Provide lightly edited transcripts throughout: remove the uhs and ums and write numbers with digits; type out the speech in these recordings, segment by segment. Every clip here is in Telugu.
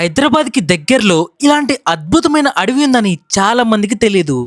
హైదరాబాద్‌కి దగ్గరలో ఇలాంటి అద్భుతమైన అడవి ఉందని చాలా మందికి తెలీదు.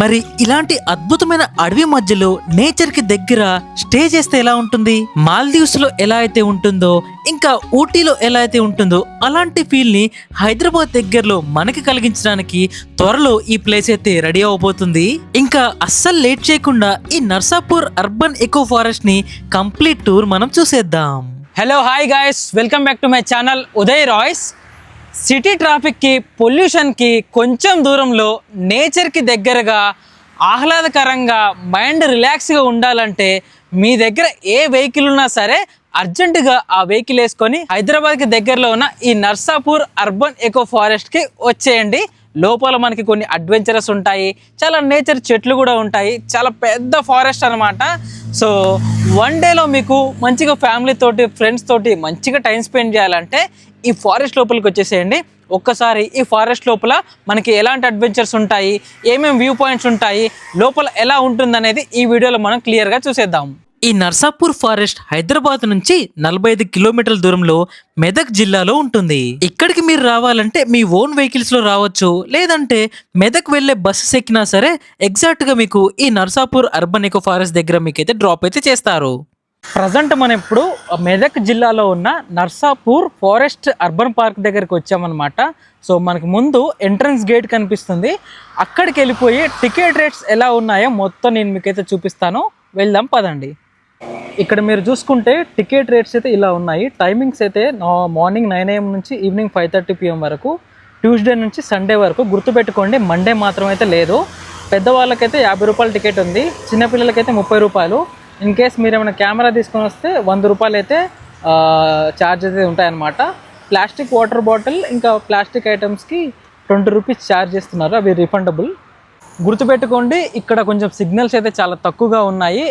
మరి ఇలాంటి అద్భుతమైన అడవి మధ్యలో నేచర్‌కి దగ్గర స్టే చేస్తే ఎలా ఉంటుంది? మాల్దీవ్స్‌లో ఎలా అయితే ఉంటుందో, ఇంకా ఊటీలో ఎలా అయితే ఉంటుందో అలాంటి ఫీల్‌ని హైదరాబాద్ దగ్గరలో మనకి కలిగించడానికి త్వరలో ఈ ప్లేస్ అయితే రెడీ అవబోతుంది. ఇంకా అస్సలు లేట్ చేయకుండా ఈ నర్సాపూర్ అర్బన్ ఎకో ఫారెస్ట్ ని కంప్లీట్ టూర్ మనం చూసేద్దాం. Hello hi guys, welcome back to my channel Uday రాయ్స్. సిటీ ట్రాఫిక్కి పొల్యూషన్కి కొంచెం దూరంలో నేచర్కి దగ్గరగా ఆహ్లాదకరంగా మైండ్ రిలాక్స్గా ఉండాలంటే మీ దగ్గర ఏ వెహికల్ ఉన్నా సరే అర్జెంటుగా ఆ వెహికల్ వేసుకొని హైదరాబాద్కి దగ్గరలో ఉన్న ఈ నర్సాపూర్ అర్బన్ ఎకో ఫారెస్ట్కి వచ్చేయండి. లోపల మనకి కొన్ని అడ్వెంచరస్ ఉంటాయి, చాలా నేచర్ చెట్లు కూడా ఉంటాయి, చాలా పెద్ద ఫారెస్ట్ అనమాట. సో వన్ డేలో మీకు మంచిగా ఫ్యామిలీ తోటి ఫ్రెండ్స్ తోటి మంచిగా టైం స్పెండ్ చేయాలంటే ఈ ఫారెస్ట్ లోపలికి వచ్చేసేయండి. ఒక్కసారి ఈ ఫారెస్ట్ లోపల మనకి ఎలాంటి అడ్వెంచర్స్ ఉంటాయి, ఏమేమి వ్యూ పాయింట్స్ ఉంటాయి, లోపల ఎలా ఉంటుందనేది ఈ వీడియోలో మనం క్లియర్గా చూసేద్దాం. ఈ నర్సాపూర్ ఫారెస్ట్ హైదరాబాద్ నుంచి 45 కిలోమీటర్ల దూరంలో మెదక్ జిల్లాలో ఉంటుంది. ఇక్కడికి మీరు రావాలంటే మీ ఓన్ వెహికల్స్ లో రావచ్చు, లేదంటే మెదక్ వెళ్లే బస్సెస్ ఎక్కినా సరే ఎగ్జాక్ట్ గా మీకు ఈ నర్సాపూర్ అర్బన్ ఎకో ఫారెస్ట్ దగ్గర మీకైతే డ్రాప్ అయితే చేస్తారు. ప్రజెంట్ మనం ఇప్పుడు మెదక్ జిల్లాలో ఉన్న నర్సాపూర్ ఫారెస్ట్ అర్బన్ పార్క్ దగ్గరికి వచ్చామన్నమాట. సో మనకు ముందు ఎంట్రన్స్ గేట్ కనిపిస్తుంది, అక్కడికి వెళ్ళిపోయి టికెట్ రేట్స్ ఎలా ఉన్నాయో మొత్తం నేను మీకైతే చూపిస్తాను. వెళ్దాం పదండి. ఇక్కడ మీరు చూసుకుంటే టికెట్ రేట్స్ అయితే ఇలా ఉన్నాయి. టైమింగ్స్ అయితే మార్నింగ్ 9 AM నుంచి ఈవినింగ్ 5:30 PM వరకు, ట్యూస్డే నుంచి సండే వరకు. గుర్తుపెట్టుకోండి, మండే మాత్రం అయితే లేదు. పెద్దవాళ్ళకైతే 50 రూపాయల టికెట్ ఉంది, చిన్నపిల్లలకైతే 30 రూపాయలు. ఇన్ కేస్ మీరు ఏమైనా కెమెరా తీసుకొని వస్తే 100 రూపాయలు అయితే ఛార్జ్ అయితే ఉంటాయన్నమాట. ప్లాస్టిక్ వాటర్ బాటిల్ ఇంకా ప్లాస్టిక్ ఐటమ్స్కి 20 రూపీస్ ఛార్జ్ చేస్తున్నారు, అవి రిఫండబుల్. గుర్తుపెట్టుకోండి, ఇక్కడ కొంచెం సిగ్నల్స్ అయితే చాలా తక్కువగా ఉన్నాయి.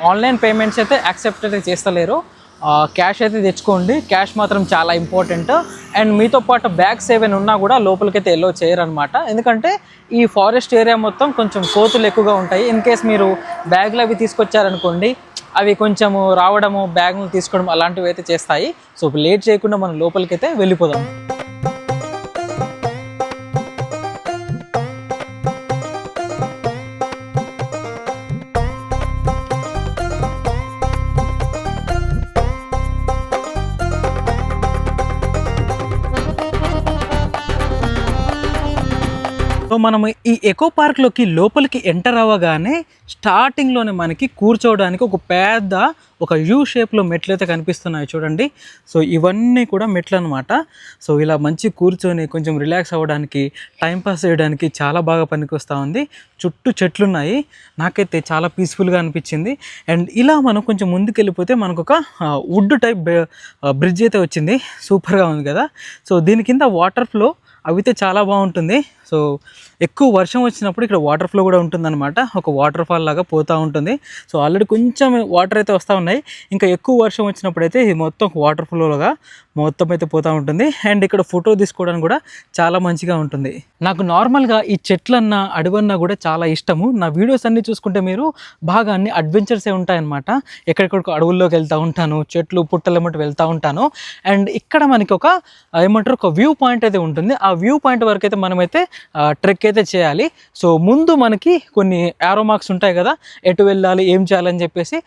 ఆన్లైన్ పేమెంట్స్ అయితే యాక్సెప్ట్ అయితే చేస్తలేరు. క్యాష్ అయితే తెచ్చుకోండి, క్యాష్ మాత్రం చాలా ఇంపార్టెంట్. అండ్ మీతో పాటు బ్యాగ్స్ ఏమైనా ఉన్నా కూడా లోపలికైతే ఎల్లో చేయరనమాట, ఎందుకంటే ఈ ఫారెస్ట్ ఏరియా మొత్తం కొంచెం కోతులు ఎక్కువగా ఉంటాయి. ఇన్ కేస్ మీరు బ్యాగులు అవి తీసుకొచ్చారనుకోండి, అవి కొంచెము రావడము, బ్యాగులు తీసుకోవడం అలాంటివి అయితే చేస్తాయి. సో లేట్ చేయకుండా మనం లోపలికైతే వెళ్ళిపోదాం. సో మనము ఈ ఎకో పార్క్లోకి లోపలికి ఎంటర్ అవ్వగానే స్టార్టింగ్లోనే మనకి కూర్చోవడానికి ఒక యూ షేప్లో మెట్లు అయితే కనిపిస్తున్నాయి చూడండి. సో ఇవన్నీ కూడా మెట్లు అనమాట. సో ఇలా మంచి కూర్చొని కొంచెం రిలాక్స్ అవ్వడానికి, టైంపాస్ చేయడానికి చాలా బాగా పనికొస్తూ ఉంది. చుట్టూ చెట్లు ఉన్నాయి, నాకైతే చాలా పీస్ఫుల్గా అనిపించింది. అండ్ ఇలా మనం కొంచెం ముందుకు వెళ్ళిపోతే మనకు ఒక వుడ్ టైప్ బ్రిడ్జ్ అయితే వచ్చింది, సూపర్గా ఉంది కదా. సో దీని కింద వాటర్ ఫ్లో అవితే చాలా బాగుంటుంది. సో ఎక్కువ వర్షం వచ్చినప్పుడు ఇక్కడ వాటర్ ఫ్లో కూడా ఉంటుందన్నమాట, ఒక వాటర్ ఫాల్ లాగా పోతూ ఉంటుంది. సో ఆల్రెడీ కొంచెం వాటర్ అయితే వస్తూ ఉన్నాయి, ఇంకా ఎక్కువ వర్షం వచ్చినప్పుడు అయితే ఇది మొత్తం వాటర్ ఫ్లోగా మొత్తం అయితే పోతూ ఉంటుంది. అండ్ ఇక్కడ ఫోటో తీసుకోవడానికి కూడా చాలా మంచిగా ఉంటుంది. నాకు నార్మల్గా ఈ చెట్లన్నా అడవన్నా కూడా చాలా ఇష్టము. నా వీడియోస్ అన్నీ చూసుకుంటే మీరు బాగా అన్ని అడ్వెంచర్సే ఉంటాయన్నమాట. ఎక్కడెక్కడికి అడవుల్లోకి వెళ్తూ ఉంటాను, చెట్లు పుట్టలమ్మటి వెళ్తూ ఉంటాను. అండ్ ఇక్కడ మనకి ఒక వ్యూ పాయింట్ అయితే ఉంటుంది. ఆ వ్యూ పాయింట్ వరకు అయితే మనమైతే ట్రెక్ అయితే చేయాలి. సో ముందు మనకి కొన్ని యారో మార్క్స్ ఉంటాయి కదా, ఎటు వెళ్ళాలి ఏం చేయాలని చెప్పేసి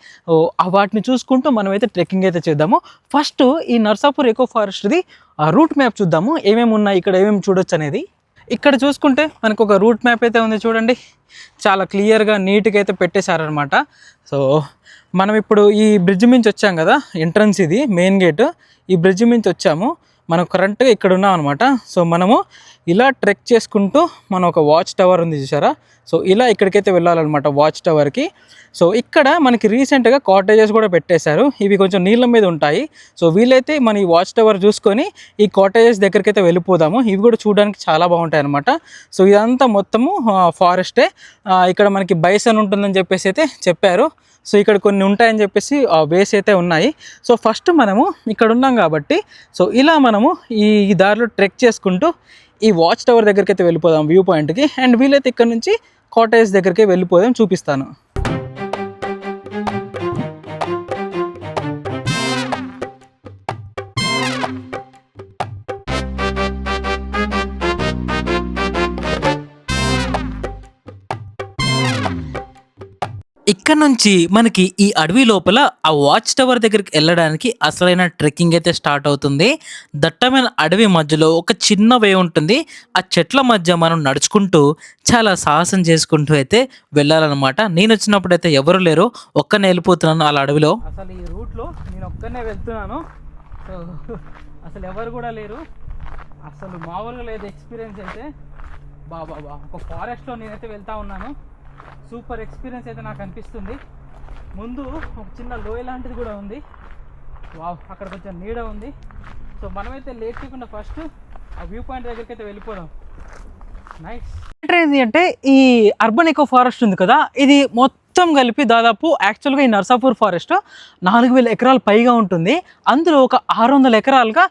వాటిని చూసుకుంటూ మనమైతే ట్రెక్కింగ్ అయితే చేద్దాము. ఫస్ట్ ఈ నర్సాపూర్ ఎకో ఫారెస్ట్ది రూట్ మ్యాప్ చూద్దాము, ఏమేమి ఉన్నాయి ఇక్కడ, ఏమేమి చూడొచ్చు అనేది. ఇక్కడ చూసుకుంటే మనకు ఒక రూట్ మ్యాప్ అయితే ఉంది చూడండి, చాలా క్లియర్గా నీట్గా అయితే పెట్టేశారనమాట. సో మనం ఇప్పుడు ఈ బ్రిడ్జ్ మించి వచ్చాం కదా, ఎంట్రన్స్ ఇది మెయిన్ గేట్, ఈ బ్రిడ్జ్ మించి వచ్చాము, మనం కరెంట్గా ఇక్కడ ఉన్నాం అనమాట. సో మనము ఇలా ట్రెక్ చేసుకుంటూ మనం ఒక వాచ్ టవర్ ఉంది చూసారా, సో ఇలా ఇక్కడికైతే వెళ్ళాలన్నమాట వాచ్ టవర్కి. సో ఇక్కడ మనకి రీసెంట్గా కాటేజెస్ కూడా పెట్టేశారు, ఇవి కొంచెం నీళ్ళ మీద ఉంటాయి. సో వీలైతే మన ఈ వాచ్ టవర్ చూసుకొని ఈ కాటేజెస్ దగ్గరికి అయితే వెళ్ళిపోదాము. ఇవి కూడా చూడడానికి చాలా బాగుంటాయి అనమాట. సో ఇదంతా మొత్తము ఫారెస్టే. ఇక్కడ మనకి బైసన్ ఉంటుందని చెప్పేసి అయితే చెప్పారు. సో ఇక్కడ కొన్ని ఉంటాయని చెప్పేసి వేస్ అయితే ఉన్నాయి. సో ఫస్ట్ మనము ఇక్కడ ఉన్నాం కాబట్టి సో ఇలా మనము ఈ దారిలో ట్రెక్ చేసుకుంటూ ఈ వాచ్ టవర్ దగ్గరికి అయితే వెళ్ళిపోదాం వ్యూ పాయింట్కి. అండ్ వీలైతే ఇక్కడ నుంచి కాటేజ్ దగ్గరికి వెళ్ళిపోదాం, చూపిస్తాను. ఇక్కడ నుంచి మనకి ఈ అడవి లోపల ఆ వాచ్ టవర్ దగ్గరికి వెళ్ళడానికి అసలైన ట్రెక్కింగ్ అయితే స్టార్ట్ అవుతుంది. దట్టమైన అడవి మధ్యలో ఒక చిన్న వే ఉంటుంది. ఆ చెట్ల మధ్య మనం నడుచుకుంటూ చాలా సాహసం చేసుకుంటూ అయితే వెళ్ళాలన్నమాట. నేను వచ్చినప్పుడు అయితే ఎవరు లేరు, ఒక్కనే వెళ్ళిపోతున్నాను అలా అడవిలో. అసలు ఈ రూట్లో నేను ఒక్కనే వెళ్తున్నాను. సో అసలు ఎవరు కూడా లేరు, అసలు మామూలుగా లేదు ఎక్స్పీరియన్స్ అయితే. బాబా ఒక ఫారెస్ట్లో నేనైతే వెళ్తా ఉన్నాను. సూపర్ ఎక్స్పీరియన్స్ అయితే నాకు అనిపిస్తుంది. ముందు ఒక చిన్న లోయ లాంటిది కూడా ఉంది. వావ్, అక్కడ కొంచెం నీడ ఉంది. సో మనమైతే లేట్ చేయకుండా ఫస్ట్ ఆ వ్యూ పాయింట్ దగ్గరికి అయితే వెళ్ళిపోదాం. నైస్. ఏంటి అంటే ఈ అర్బన్ ఎకో ఫారెస్ట్ ఉంది కదా, ఇది మొత్తం కలిపి దాదాపు యాక్చువల్గా ఈ నర్సాపూర్ ఫారెస్ట్ 4000 ఎకరాలు పైగా ఉంటుంది. అందులో ఒక 600 ఎకరాలుగా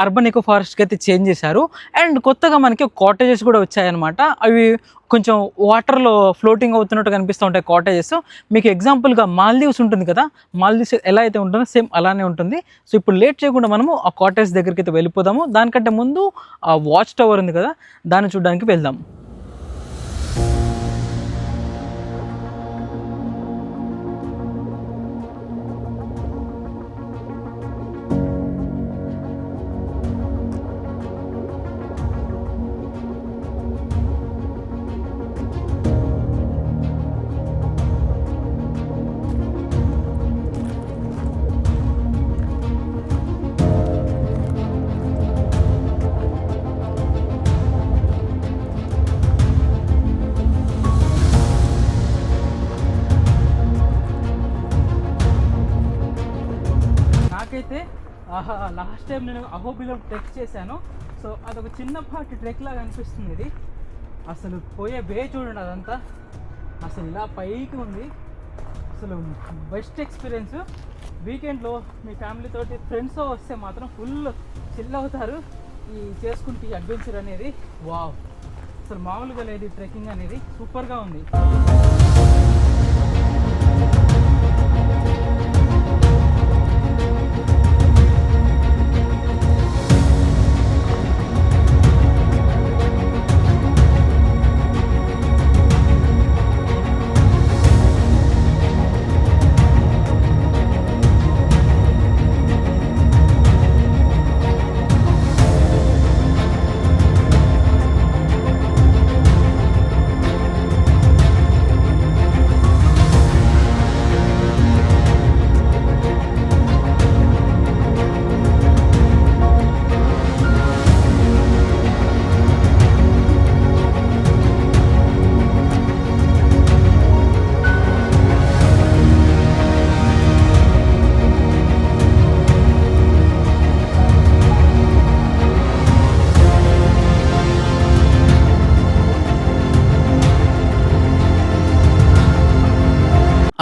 అర్బన్ ఎకో ఫారెస్ట్కి అయితే చేంజ్ చేశారు. అండ్ కొత్తగా మనకి కాటేజెస్ కూడా వచ్చాయన్నమాట. అవి కొంచెం వాటర్లో ఫ్లోటింగ్ అవుతున్నట్టు కనిపిస్తూ ఉంటాయి కాటేజెస్. మీకు ఎగ్జాంపుల్గా మాల్దీవ్స్ ఉంటుంది కదా, మాల్దీవ్స్ ఎలా అయితే ఉంటుందో సేమ్ అలానే ఉంటుంది. సో ఇప్పుడు లేట్ చేయకుండా మనము ఆ కాటేజ్ దగ్గరికి అయితే వెళ్ళిపోదాము. దానికంటే ముందు ఆ వాచ్ టవర్ ఉంది కదా, దాన్ని చూడడానికి వెళ్దాం. నాకైతే లాస్ట్ టైం నేను అహోబిలం ట్రెక్ చేశాను. సో అదొక చిన్నపాటి ట్రెక్ లాగా అనిపిస్తుంది ఇది. అసలు పోయే వే చూడండి, అదంతా అసలు ఇలా పైకి ఉంది. అసలు బెస్ట్ ఎక్స్పీరియన్స్. వీకెండ్లో మీ ఫ్యామిలీతోటి ఫ్రెండ్స్తో వస్తే మాత్రం ఫుల్ చిల్ అవుతారు ఈ చేసుకుంటే ఈ అడ్వెంచర్ అనేది. వావ్, అసలు మామూలుగా లేదు ఈ ట్రెక్కింగ్ అనేది, సూపర్గా ఉంది.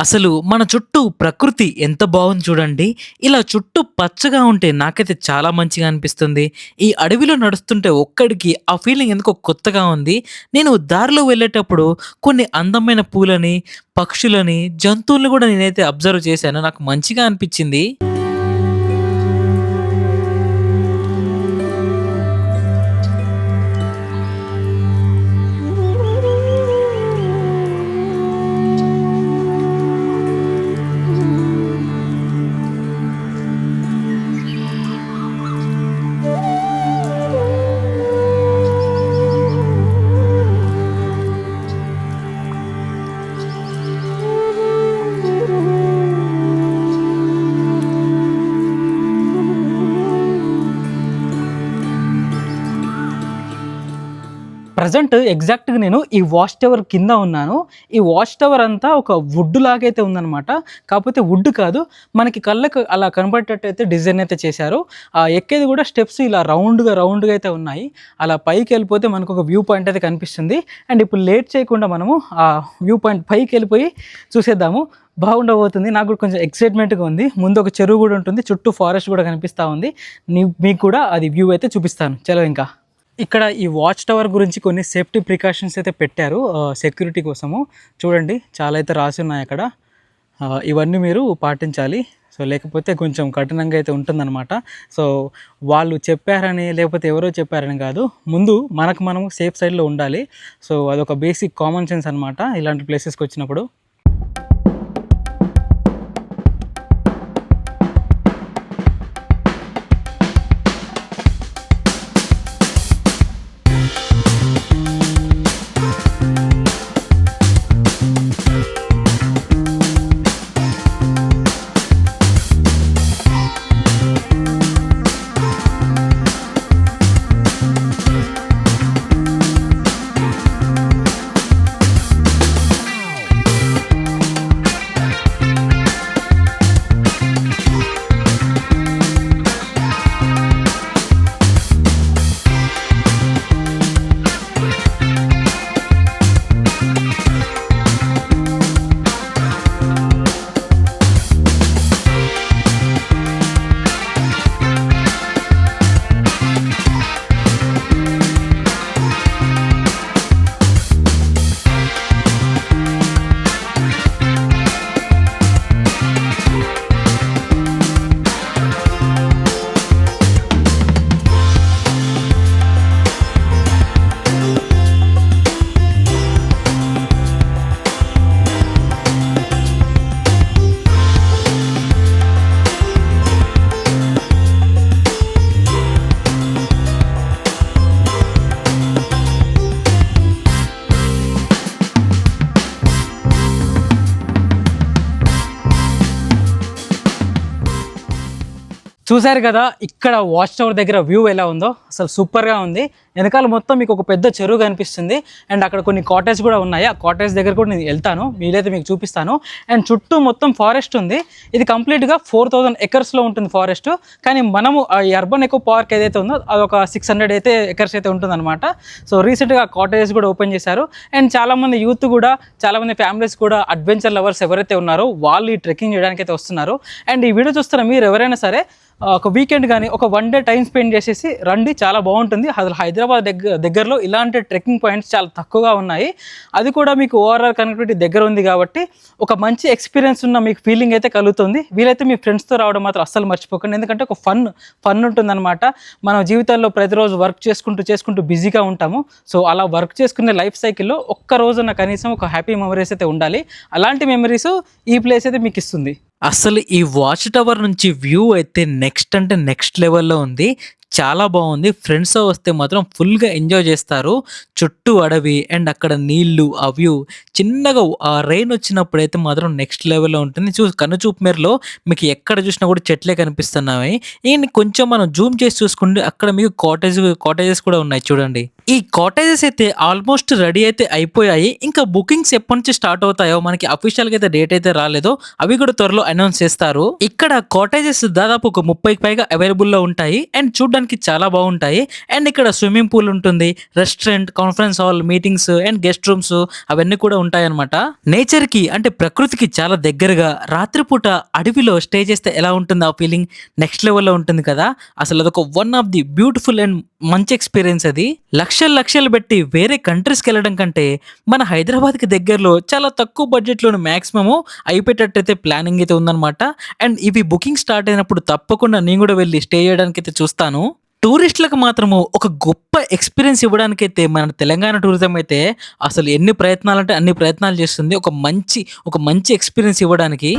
అసలు మన చుట్టూ ప్రకృతి ఎంత బాగుంది చూడండి. ఇలా చుట్టూ పచ్చగా ఉంటే నాకైతే చాలా మంచిగా అనిపిస్తుంది. ఈ అడవిలో నడుస్తుంటే ఒక్కడికి ఆ ఫీలింగ్ ఎందుకో కొత్తగా ఉంది. నేను దారిలో వెళ్ళేటప్పుడు కొన్ని అందమైన పూలని, పక్షులని, జంతువుల్ని కూడా నేనైతే అబ్జర్వ్ చేశాను. నాకు మంచిగా అనిపించింది. ప్రజెంట్ ఎగ్జాక్ట్గా నేను ఈ వాచ్ టవర్ కింద ఉన్నాను. ఈ వాచ్ టవర్ అంతా ఒక వుడ్ లాగైతే ఉందన్నమాట. కాకపోతే వుడ్ కాదు, మనకి కళ్ళకు అలా కనబడేటట్టు అయితే డిజైన్ అయితే చేశారు. ఎక్కేది కూడా స్టెప్స్ ఇలా రౌండ్గా అయితే ఉన్నాయి. అలా పైకి వెళ్ళిపోతే మనకు ఒక వ్యూ పాయింట్ అయితే కనిపిస్తుంది. అండ్ ఇప్పుడు లేట్ చేయకుండా మనము ఆ వ్యూ పాయింట్ పైకి వెళ్ళిపోయి చూసేద్దాము. బాగుండబోతుంది. నాకు కూడా కొంచెం ఎక్సైట్మెంట్గా ఉంది. ముందు ఒక చెరువు కూడా ఉంటుంది, చుట్టూ ఫారెస్ట్ కూడా కనిపిస్తూ ఉంది. మీకు కూడా అది వ్యూ అయితే చూపిస్తాను. చలో ఇంకా ఇక్కడ ఈ వాచ్ టవర్ గురించి కొన్ని సేఫ్టీ ప్రికాషన్స్ అయితే పెట్టారు సెక్యూరిటీ కోసము. చూడండి చాలా అయితే రాసి ఉన్నాయి అక్కడ. ఇవన్నీ మీరు పాటించాలి. సో లేకపోతే కొంచెం కఠినంగా అయితే ఉంటుందన్నమాట. సో వాళ్ళు చెప్పారని లేకపోతే ఎవరో చెప్పారని కాదు, ముందు మనం సేఫ్ సైడ్లో ఉండాలి. సో అదొక బేసిక్ కామన్ సెన్స్ అనమాట ఇలాంటి ప్లేసెస్కి వచ్చినప్పుడు. చూసారు కదా ఇక్కడ వాచ్ టవర్ దగ్గర వ్యూ ఎలా ఉందో, అసలు సూపర్గా ఉంది. వెనకాల మొత్తం మీకు ఒక పెద్ద చెరువు కనిపిస్తుంది అండ్ అక్కడ కొన్ని కాటేజ్ కూడా ఉన్నాయి. ఆ కాటేజ్ దగ్గర కూడా నేను వెళ్తాను, వీలైతే మీకు చూపిస్తాను. అండ్ చుట్టూ మొత్తం ఫారెస్ట్ ఉంది. ఇది కంప్లీట్గా 4000 ఎకర్స్లో ఉంటుంది ఫారెస్ట్. కానీ మనము ఈ అర్బన్ ఎకో పార్క్ ఏదైతే ఉందో అదొక 600 అయితే ఎకర్స్ అయితే ఉంటుందన్నమాట. సో రీసెంట్గా కాటేజ్ కూడా ఓపెన్ చేశారు. అండ్ చాలామంది యూత్ కూడా, చాలామంది ఫ్యామిలీస్ కూడా, అడ్వెంచర్ లవర్స్ ఎవరైతే ఉన్నారో వాళ్ళు ఈ ట్రెక్కింగ్ చేయడానికి అయితే వస్తున్నారు. అండ్ ఈ వీడియో చూస్తున్న మీరు ఎవరైనా సరే ఒక వీకెండ్ కానీ ఒక 1 డే టైం స్పెండ్ చేసేసి రండి, చాలా బాగుంటుంది. అసలు హైదరాబాద్ దగ్గరలో ఇలాంటి ట్రెక్కింగ్ పాయింట్స్ చాలా తక్కువగా ఉన్నాయి. అది కూడా మీకు ఓవరాల్ కనెక్టివిటీ దగ్గర ఉంది కాబట్టి ఒక మంచి ఎక్స్పీరియన్స్ ఉన్న మీకు ఫీలింగ్ అయితే కలుగుతుంది. వీలైతే మీ ఫ్రెండ్స్తో రావడం మాత్రం అస్సలు మర్చిపోకండి, ఎందుకంటే ఒక ఫన్ ఉంటుందన్నమాట. మనం జీవితంలో ప్రతిరోజు వర్క్ చేసుకుంటూ బిజీగా ఉంటాము. సో అలా వర్క్ చేసుకునే లైఫ్ సైకిల్లో ఒక్క రోజున కనీసం ఒక హ్యాపీ మెమరీస్ అయితే ఉండాలి. అలాంటి మెమరీస్ ఈ ప్లేస్ అయితే మీకు ఇస్తుంది. అసలు ఈ వాచ్ టవర్ నుంచి వ్యూ అయితే నెక్స్ట్ అంటే నెక్స్ట్ లెవెల్లో ఉంది. చాలా బాగుంది. ఫ్రెండ్స్తో వస్తే మాత్రం ఫుల్గా ఎంజాయ్ చేస్తారు. చుట్టూ అడవి అండ్ అక్కడ నీళ్లు, ఆ వ్యూ చిన్నగా రెయిన్ వచ్చినప్పుడు అయితే మాత్రం నెక్స్ట్ లెవెల్లో ఉంటుంది. కనుచూపు మేరలో మీకు ఎక్కడ చూసినా కూడా చెట్లే కనిపిస్తున్నాయి. ఈయన కొంచెం మనం జూమ్ చేసి చూసుకుంటే అక్కడ మీకు కాటేజెస్ కూడా ఉన్నాయి చూడండి. ఈ కాటేజెస్ అయితే ఆల్మోస్ట్ రెడీ అయితే అయిపోయాయి. ఇంకా బుకింగ్స్ ఎప్పటి నుంచి స్టార్ట్ అవుతాయో మనకి అఫీషియల్గా అయితే డేట్ అయితే రాలేదో, అవి కూడా త్వరలో అనౌన్స్ చేస్తారు. ఇక్కడ కాటేజెస్ దాదాపు ఒక 30కి పైగా అవైలబుల్లో ఉంటాయి అండ్ చూడడానికి చాలా బాగుంటాయి. అండ్ ఇక్కడ స్విమ్మింగ్ పూల్ ఉంటుంది, restaurant, conference hall, meetings and guest rooms అవన్నీ కూడా ఉంటాయి అనమాట. నేచర్ కి అంటే ప్రకృతికి చాలా దగ్గరగా రాత్రిపూట అడవిలో స్టే చేస్తే ఎలా ఉంటుంది ఆ ఫీలింగ్ నెక్స్ట్ లెవెల్లో ఉంటుంది కదా. అసలు అదొక one of the beautiful and మంచి ఎక్స్పీరియన్స్. అది లక్షలు పెట్టి వేరే కంట్రీస్కి వెళ్ళడం కంటే మన హైదరాబాద్కి దగ్గరలో చాలా తక్కువ బడ్జెట్లోని మ్యాక్సిమము అయిపోయేటట్టయితే ప్లానింగ్ అయితే ఉందన్నమాట. అండ్ ఇవి బుకింగ్ స్టార్ట్ అయినప్పుడు తప్పకుండా నేను కూడా వెళ్ళి స్టే చేయడానికి అయితే చూస్తాను. టూరిస్టులకు మాత్రము ఒక గొప్ప ఎక్స్పీరియన్స్ ఇవ్వడానికైతే మన తెలంగాణ టూరిజం అయితే అసలు ఎన్ని ప్రయత్నాలు అంటే అన్ని ప్రయత్నాలు చేస్తుంది ఒక మంచి ఎక్స్పీరియన్స్ ఇవ్వడానికి.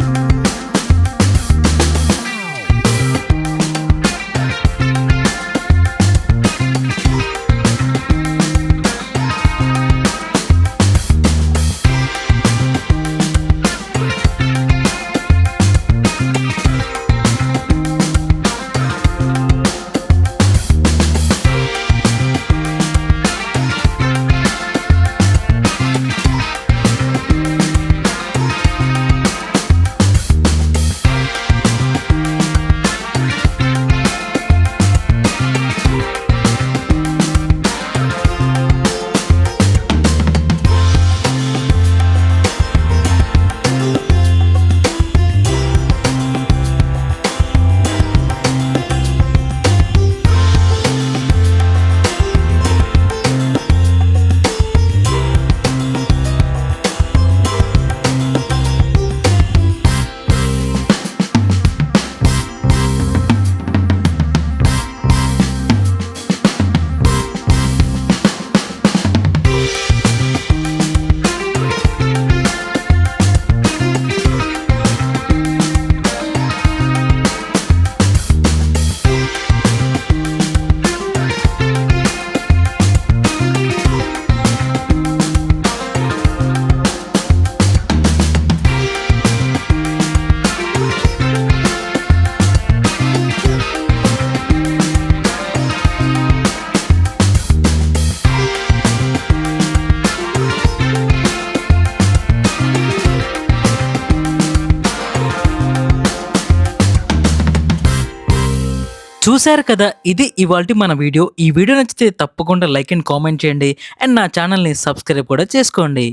చూశారు కదా, ఇది ఇవాల్టి మన వీడియో. ఈ వీడియో నచ్చితే తప్పకుండా లైక్ అండ్ కామెంట్ చేయండి అండ్ నా ఛానల్ని సబ్స్క్రైబ్ కూడా చేసుకోండి.